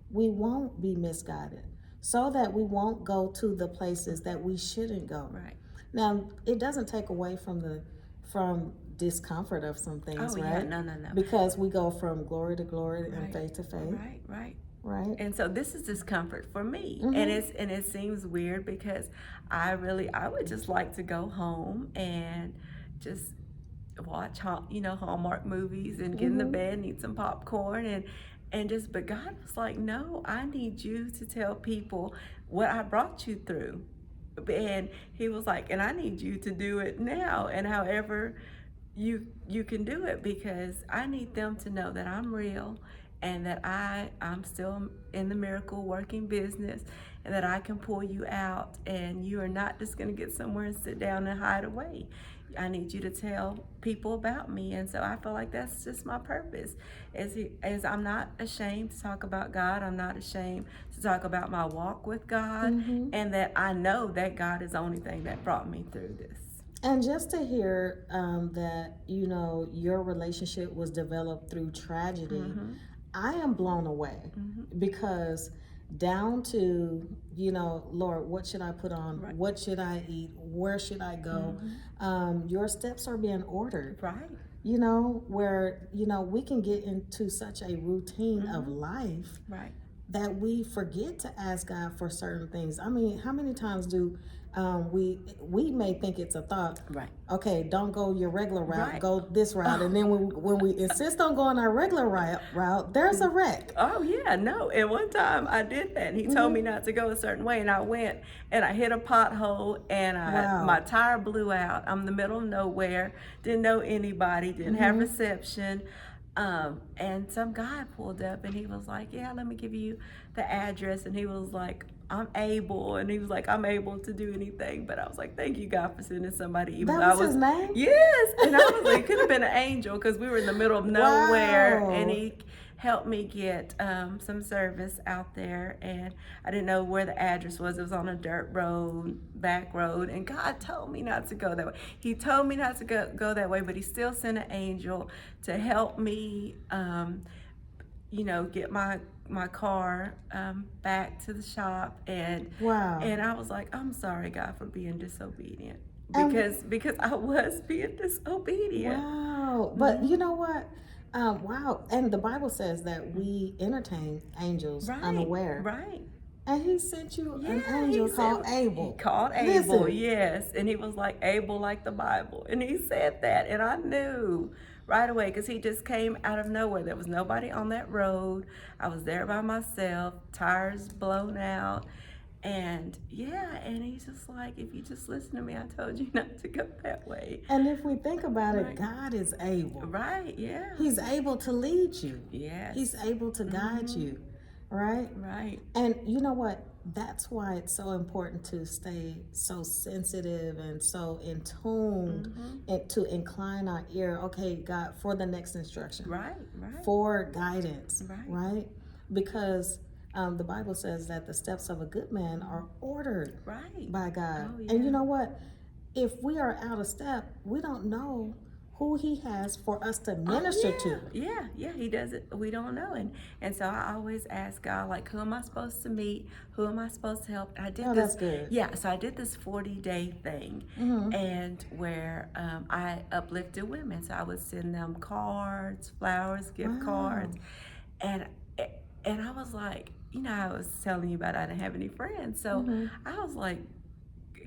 we won't be misguided, so that we won't go to the places that we shouldn't go. Right. Now, it doesn't take away from discomfort of some things, right? No. Because we go from glory to glory and faith to faith. Right. And so this is discomfort for me. And it seems weird because I would just like to go home and just watch Hallmark movies and get in the bed and eat some popcorn and just, but God was like, no, I need you to tell people what I brought you through. And He was like, and I need you to do it now, and however you can do it, because I need them to know that I'm real and that I'm still in the miracle working business, and that I can pull you out, and you are not just going to get somewhere and sit down and hide away. I need you to tell people about me. And so I feel like that's just my purpose, as I'm not ashamed to talk about God. I'm not ashamed to talk about my walk with God, and that I know that God is the only thing that brought me through this. And just to hear that, you know, your relationship was developed through tragedy, I am blown away, because down to, you know, Lord, what should I put on? Right. What should I eat? Where should I go? Your steps are being ordered. Right. You know, where, you know, we can get into such a routine of life that we forget to ask God for certain things. I mean, how many times do we may think it's a thought, okay, don't go your regular route, go this route, and then when we insist on going our regular route, there's a wreck. Oh yeah, no. And one time I did that, and He told me not to go a certain way, and I went and I hit a pothole, and my tire blew out. I'm in the middle of nowhere, didn't know anybody, didn't have reception. And some guy pulled up, and he was like, yeah, let me give you the address. And he was like, I'm able. And he was like, I'm able to do anything. But I was like, thank you, God, for sending somebody. Even that was his name? Yes. And I was like, it could have been an angel, because we were in the middle of nowhere. And he helped me get some service out there. And I didn't know where the address was. It was on a dirt road, back road. And God told me not to go that way. He told me not to go that way, but He still sent an angel to help me get my car back to the shop, Wow. and I was like, I'm sorry, God, for being disobedient, And because I was being disobedient. wow. But you know what? Wow. And the Bible says that we entertain angels Right, unaware. right. And he sent you an Yeah, angel called he Abel. called Abel, Listen. yes, and he was like Abel, like the Bible, and he said that, and I knew right away because he just came out of nowhere. There was nobody on that road. I was there by myself, tires blown out, and yeah, and he's just like, if you just listen to me, I told you not to go that way. And if we think about it, Right, God is able. right, yeah, He's able to lead you. yes, He's able to guide you, right? right, And you know what? That's why it's so important to stay so sensitive and so in tuned and to incline our ear, okay, God, for the next instruction, right, right, for guidance, right, right? Because the Bible says that the steps of a good man are ordered right. by God. Oh And you yeah. know what? If we are out of step, we don't know who He has for us to minister Oh to. yeah, he does it. We don't know, and so I always ask God, like, who am I supposed to meet? Who am I supposed to help? And I did Oh, this. that's good. Yeah, so I did this 40-day thing, and where I uplifted women. So I would send them cards, flowers, gift Wow. cards, and and I was like, I was telling you about I didn't have any friends, so I was like,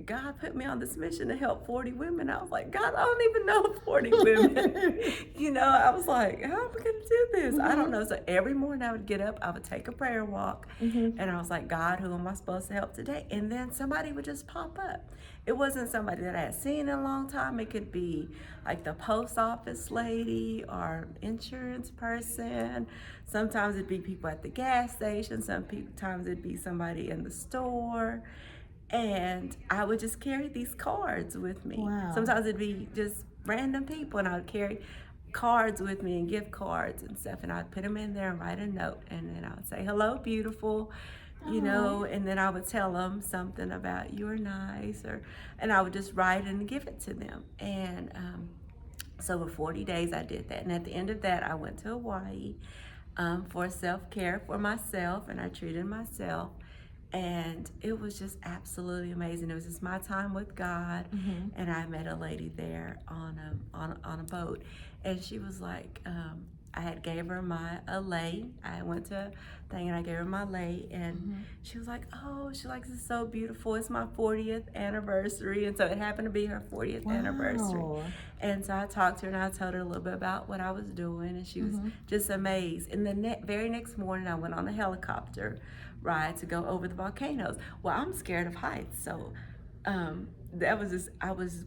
God put me on this mission to help 40 women. I was like, God, I don't even know 40 women. I was like, how am I going to do this? I don't know. So every morning I would get up, I would take a prayer walk, and I was like, God, who am I supposed to help today? And then somebody would just pop up. It wasn't somebody that I had seen in a long time. It could be like the post office lady or insurance person. Sometimes it'd be people at the gas station. Sometimes it'd be somebody in the store. And I would just carry these cards with me. Wow. Sometimes it'd be just random people, and I would carry cards with me and gift cards and stuff, and I'd put them in there and write a note, and then I would say, hello, beautiful, and then I would tell them something about you're nice, and I would just write and give it to them. And so for 40 days I did that, and at the end of that I went to Hawaii for self-care for myself, and I treated myself. And it was just absolutely amazing. It was just my time with God, and I met a lady there on a boat, and she was like, I had gave her a lei. I went to a thing and I gave her my lei, and she was like, oh, she likes it so beautiful. It's my 40th anniversary, and so it happened to be her 40th anniversary. And so I talked to her and I told her a little bit about what I was doing, and she was just amazed. And the very next morning, I went on a helicopter ride to go over the volcanoes. Well, I'm scared of heights, so that was just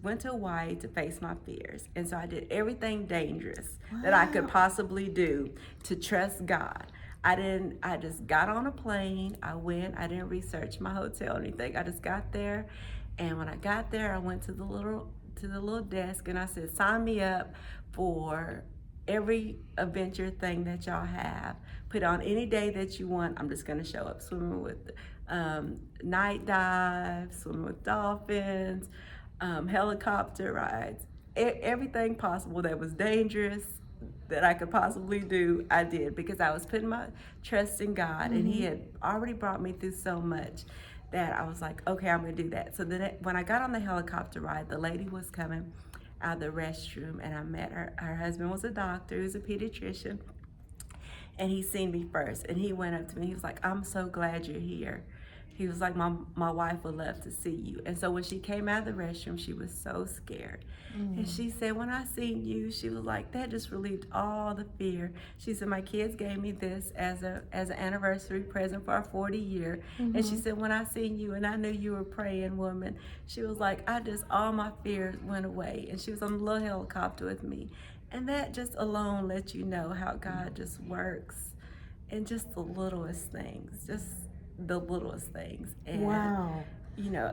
went to Hawaii to face my fears, and so I did everything dangerous that I could possibly do to trust God. I just got on a plane. I didn't research my hotel or anything. I just got there, and when I got there, I went to the little desk and I said, sign me up for every adventure thing that y'all have. Put on any day that you want. I'm just gonna show up swimming with night dives, swimming with dolphins, helicopter rides, everything possible that was dangerous that I could possibly do, I did, because I was putting my trust in God, and He had already brought me through so much that I was like, okay, I'm gonna do that. So then when I got on the helicopter ride, the lady was coming out of the restroom, and I met her. Her husband was a doctor, he was a pediatrician, and he seen me first, and he went up to me. He was like, I'm so glad you're here. He was like, my wife would love to see you. And so when she came out of the restroom, she was so scared. And she said, when I seen you, she was like, that just relieved all the fear. She said, my kids gave me this as an anniversary present for our 40 year. And she said, when I seen you and I knew you were a praying woman, she was like, all my fears went away. And she was on the little helicopter with me. And that just alone lets you know how God just works in just the littlest things, And, Wow.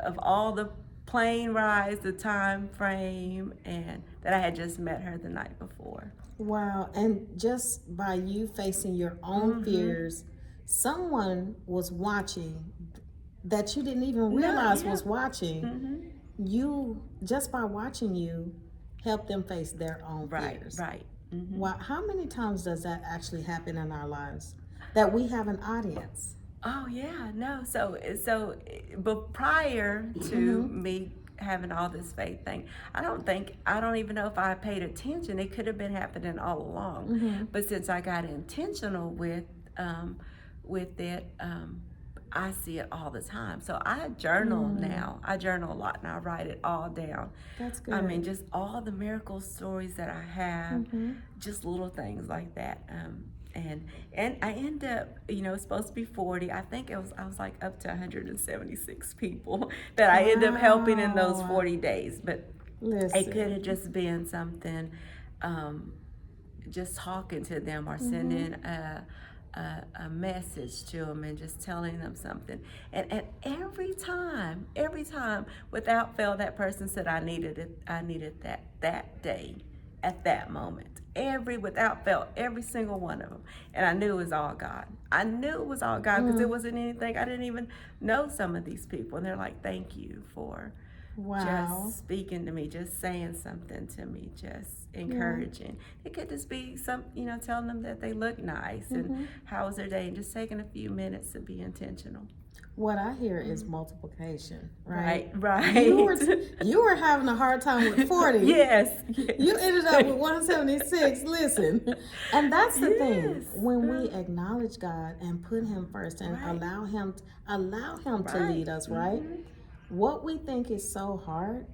Of all the plane rides, the time frame, and that I had just met her the night before. Wow. And just by you facing your own fears, someone was watching that you didn't even realize was watching. You, just by watching you, help them face their own fears. Right. Wow, how many times does that actually happen in our lives that we have an audience? Oh yeah, no. But prior to Mm-hmm. me having all this faith thing, I don't even know if I paid attention. It could have been happening all along, Mm-hmm. but since I got intentional um, with it, I see it all the time. So I journal Mm, now. I journal a lot, and I write it all down. that's I good. mean, just all the miracle stories that I have, Mm-hmm. just little things like that. And I end up, it's supposed to be 40. I think I was like up to 176 people that I end up helping in those Wow. 40 days. But it could have Listen. just been something, um, just talking to them or Mm-hmm. sending a message to them and just telling them something. And every time, without fail, that person said I needed it. I needed that day, at that moment. Without fail, every single one of them. And I knew it was all God. I knew it was all God because it Mm. wasn't anything. I didn't even know some of these people, and they're like, "Thank you for." Wow. Just speaking to me, just saying something to me, just Yeah. encouraging. It could just be telling them that they look nice and Mm-hmm. how was their day, and just taking a few minutes to be intentional. What I hear is multiplication, right? Right, You right. were you were having a hard time with 40. Yes, You yes. ended up with 176. Listen, and that's the thing. Yes. When we acknowledge God and put Him first and Right, allow Him to right. lead us, right? What we think is so hard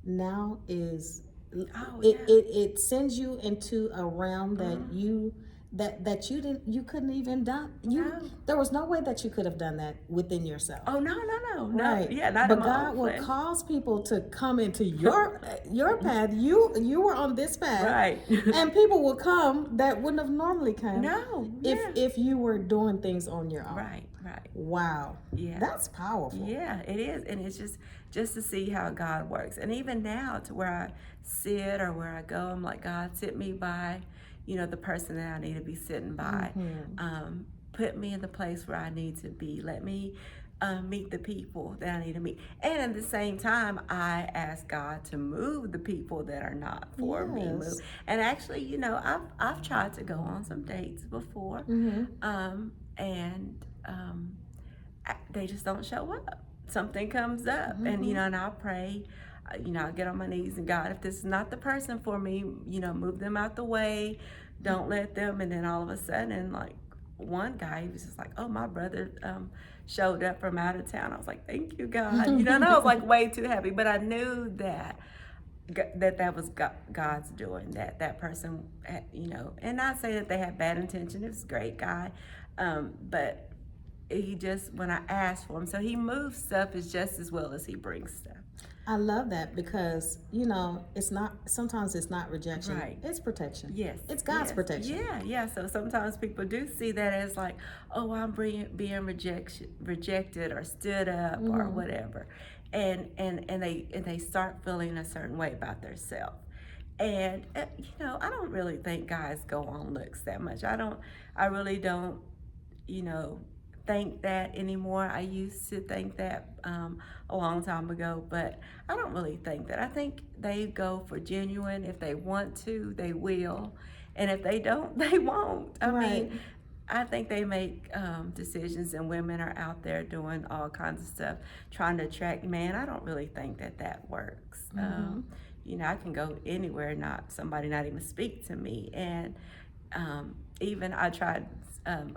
now is Oh, yeah. it sends you into a realm that you didn't you couldn't even done you No. there was no way that you could have done that within yourself. Oh, no, no, no, no. Right. Yeah, not in But my own God will flesh. cause people to come into your path. You were on this path, Right. and people will come that wouldn't have normally come No, if yeah. if you were doing things on your own. Right, right. Wow. Yeah. That's powerful. Yeah, it is. And it's just to see how God works. And even now to where I sit or where I go, I'm like, God, sit me by, the person that I need to be sitting by. Put me in the place where I need to be. Let me meet the people that I need to meet. And at the same time, I ask God to move the people that are not for me move. Yes. And actually, I've tried to go on some dates before, and they just don't show up. Something comes up, and I'll pray. I'll get on my knees and God, if this is not the person for me, move them out the way. Don't let them. And then all of a sudden, like one guy, he was just like, "Oh, my brother showed up from out of town." I was like, "Thank you, God." And I was like way too happy, but I knew that was God's doing. That person, and not say that they had bad intention. It was a great guy, but he just, when I asked for him, so he moves stuff is just as well as he brings stuff. I love that because it's not sometimes it's not rejection, Right. it's protection. Yes, It's God's yes. protection. Yeah. So sometimes people do see that as like, oh, I'm being rejected or stood up or whatever, and they start feeling a certain way about themselves. And I don't really think guys go on looks that much. I really don't, you know, think that anymore. I used to think that a long time ago, but I don't really think that. I think they go for genuine. If they want to, they will. And if they don't, they won't. I Right. mean, I think they make decisions, and women are out there doing all kinds of stuff, trying to attract men. I don't really think that works. I can go anywhere, somebody not even speak to me, and even I tried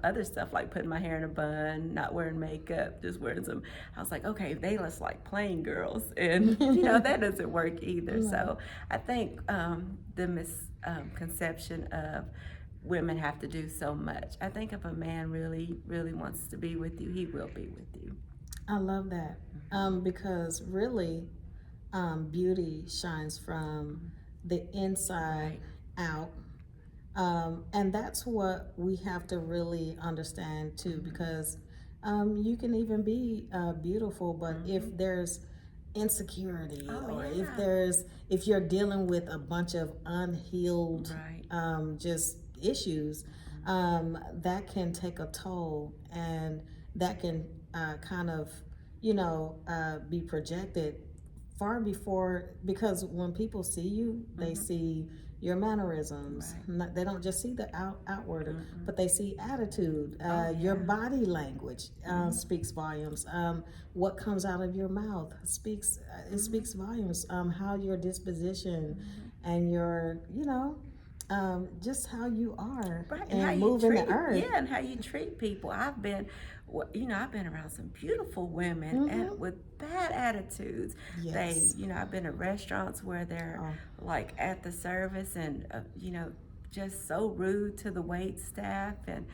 other stuff like putting my hair in a bun, not wearing makeup, just wearing some. I was like, okay, they just like plain girls, and that doesn't work either. No. So I think the misconception of women have to do so much. I think if a man really, really wants to be with you, he will be with you. I love that because really, beauty shines from the inside out. And that's what we have to really understand too, because you can even be beautiful, but if there's insecurity, Oh, or yeah. if you're dealing with a bunch of unhealed Right. just issues, that can take a toll, and that can kind of be projected far before, because when people see you, they see your mannerisms. They don't just see the outward, but they see attitude. Your body language speaks volumes. What comes out of your mouth speaks. It speaks volumes. How your disposition and your, just how you are Right, and how and you moving the treat, earth. yeah, and how you treat people. I've been around some beautiful women and with bad attitudes. Yes. I've been at restaurants where they're like at the service and just so rude to the wait staff, and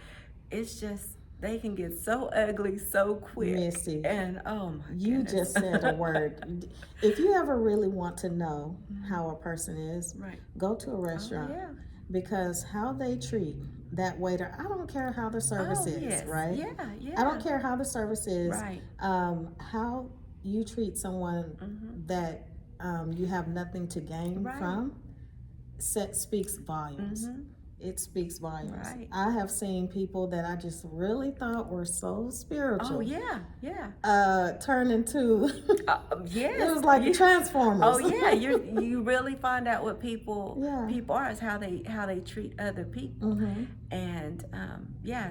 it's just they can get so ugly so quick. Misty, And oh my you goodness. just said a word. If you ever really want to know how a person is, Right. go to a restaurant. Yeah. Because how they treat that waiter, I don't care how the service is, Yes. right? Yeah. I don't care how the service is. Right. How you treat someone that you have nothing to gain from speaks volumes. It speaks volumes. Right. I have seen people that I just really thought were so spiritual. Oh yeah. Turn into Yes. it was like Transformers. Oh yeah, you really find out what people are is how they treat other people, and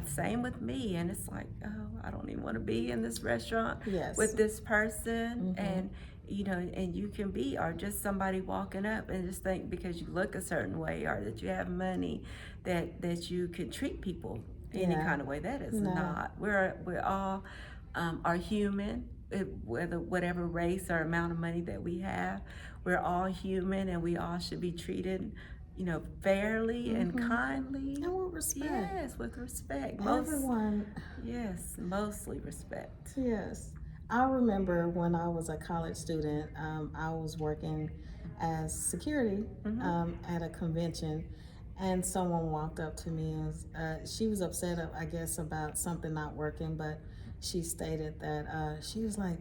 same with me. And it's like, oh, I don't even want to be in this restaurant with this person, and and you can be, or just somebody walking up and just think because you look a certain way or that you have money, that you can treat people any kind of way. That is not. We're all are human. Whether whatever race or amount of money that we have, we're all human, and we all should be treated, fairly and kindly, and with respect. Yes, with respect. Everyone. Yes, mostly respect. Yes, I remember when I was a college student, I was working as security at a convention, and someone walked up to me and she was upset, I guess, about something not working, but she stated that she was like,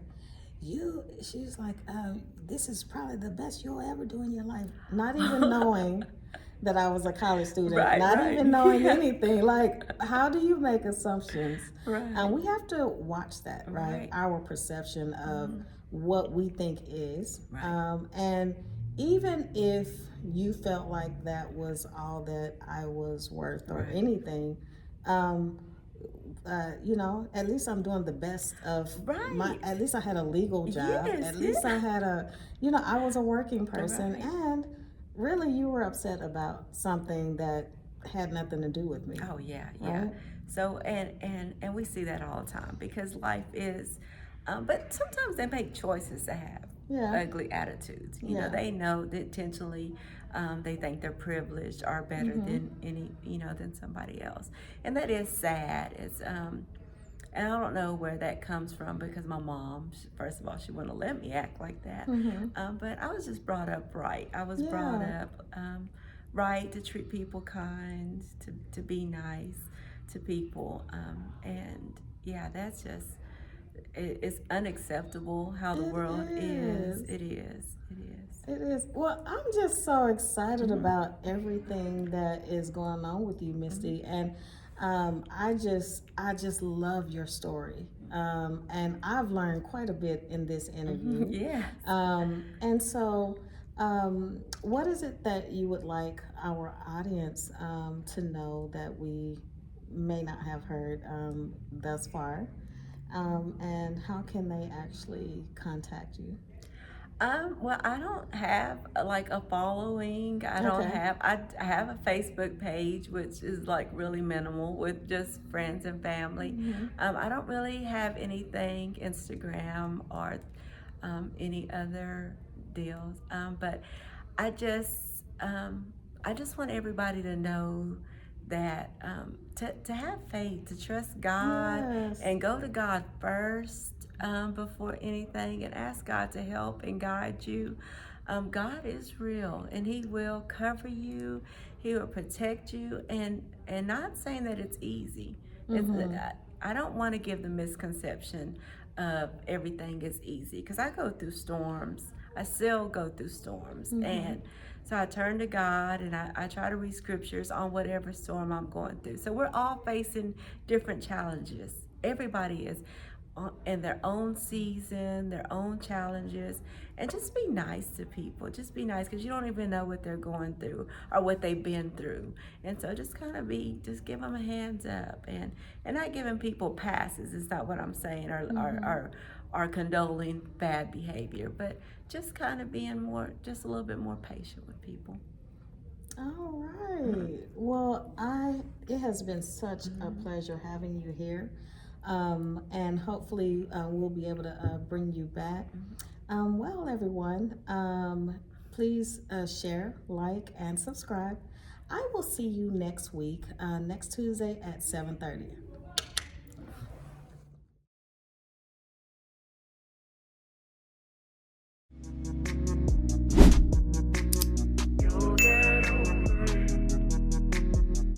this is probably the best you'll ever do in your life. Not even knowing that I was a college student, not even knowing anything. Like, how do you make assumptions? And we have to watch that, right? Our perception of what we think is. And even if you felt like that was all that I was worth or anything, at least I'm doing the best of at least I had a legal job. At least I had I was a working person. And really you were upset about something that had nothing to do with me. Oh yeah. So and we see that all the time because life is, but sometimes they make choices to have ugly attitudes. They know that intentionally they think they're privileged or better than than somebody else, and that is sad. It's and I don't know where that comes from because my mom, first of all, she wouldn't let me act like that. But I was just brought up right. I was brought up right to treat people kind, to be nice to people, and that's just. It's unacceptable how the world is. It is. Well, I'm just so excited about everything that is going on with you, Misty, and I just love your story, and I've learned quite a bit in this interview. And so, what is it that you would like our audience to know that we may not have heard thus far? And how can they actually contact you? Well, I don't have like a following. I don't have. I have a Facebook page, which is like really minimal with just friends and family. I don't really have anything Instagram or any other deals. But I just want everybody to know that to have faith, to trust God, and go to God first before anything, and ask God to help and guide you. God is real, and He will cover you. He will protect you, and not saying that it's easy. I don't want to give the misconception of everything is easy, because I go through storms. I still go through storms, and so I turn to God, and I try to read scriptures on whatever storm I'm going through. So we're all facing different challenges. Everybody is. in their own season, their own challenges, and just be nice to people. Just be nice because you don't even know what they're going through or what they've been through. And so just kind of just give them a hands up and not giving people passes is not what I'm saying or condoling bad behavior, but just kind of being just a little bit more patient with people. All right. Well, it has been such a pleasure having you here. And hopefully we'll be able to bring you back. Well, everyone, please share, like, and subscribe. I will see you next week, next Tuesday at 7:30.